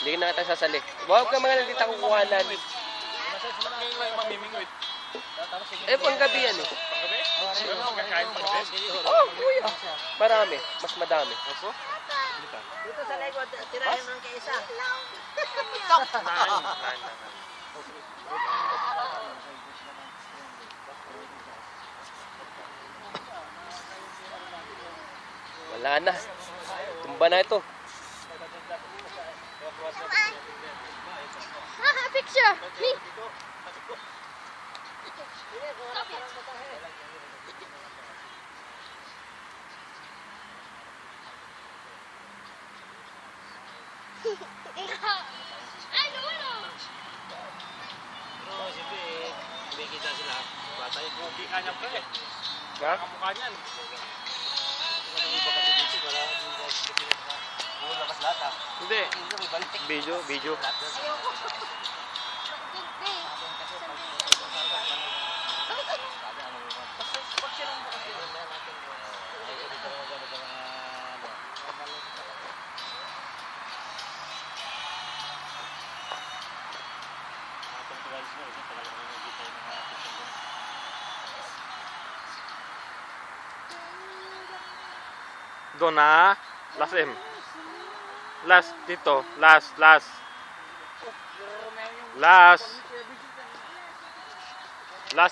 Hindi na kita sasali. Huwag ka mga nandito kukuhanan. Ngayon lang mamimingwit. Eh, panggabi yan eh. Paggabi? Kakain paggabi? Oh, kuya. Marami. Mas madami. Opo? Dito sa likod, tirahin ng kaisa. Wala na. Tumba na ito. Picture! Me! Ay, Lolo! Pero siyempre, hindi kita sila. Bata yung kuki ka niya pa eh. Ha? Kamukha niyan. Hindi. Video. Doon na. Last M. Last dito. Last. Last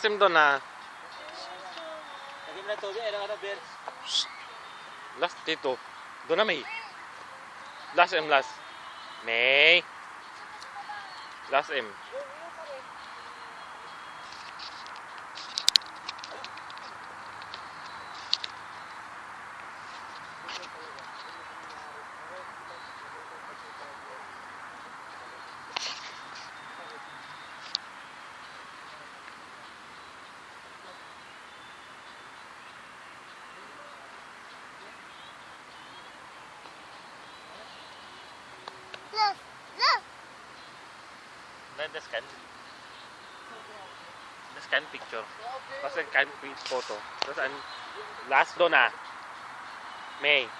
M doon na. Last dito. Doon na May. Last M. May. Last M. The scan picture. Tapos scan photo. Tapos last doon na. May.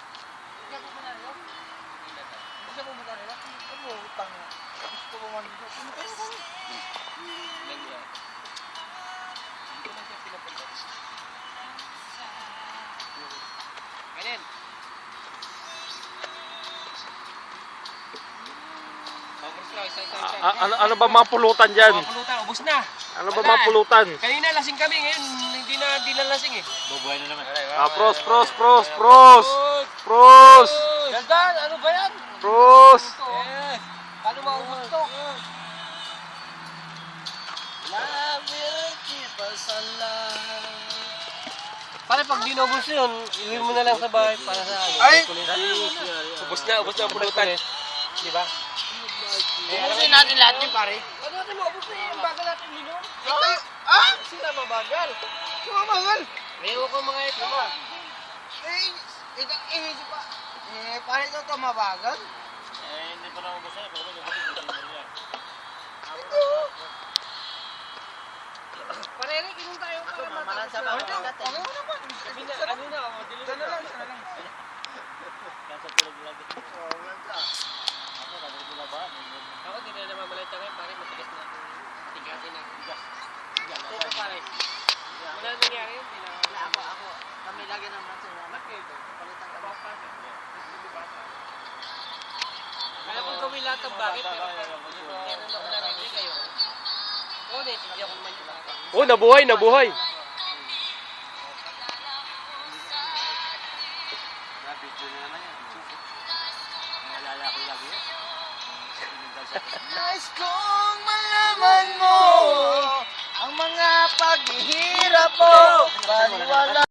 Ano ba mga pulutan dyan? Mga pulutan, ubos na. Ano ba mga pulutan? Kanina lasing kami, ngayon hindi na lasing eh. Bubuhay na naman. Pros. Ganda, ano ba yan? Pros. Yes. Paano maubos to? Pare pag dinobos yun, iwi mo na lang sa bahay para sa ano. Ay! Ubos na ang pulutan. Di ba? Ubusin natin lahat yun, pare. Ano natin maubos na yung bagal natin dito? Sila mabagal. Sila mabagal? Ewan ko mga ito. Pare ito ito mabagal? Hindi pa na ubos na. Pare, inom tayo para mamalan sa bagal natin. Ano na, dilis na lang. Kasa tulog lagi. Ako hindi na namamalit ako pare, matigas na ako. Tigasin na. Ito pare. Wala nangyari yun. Ako. Kami lagi naman sa naman. Palitan ka ba? Kaya kung gawin lahat ng bakit, pero meron ako narinig kayo. Oo, naintindihan ko naman yung bakit. Oh, nabuhay. Nais kong malaman mo ang mga paghihirap mo. Baliwala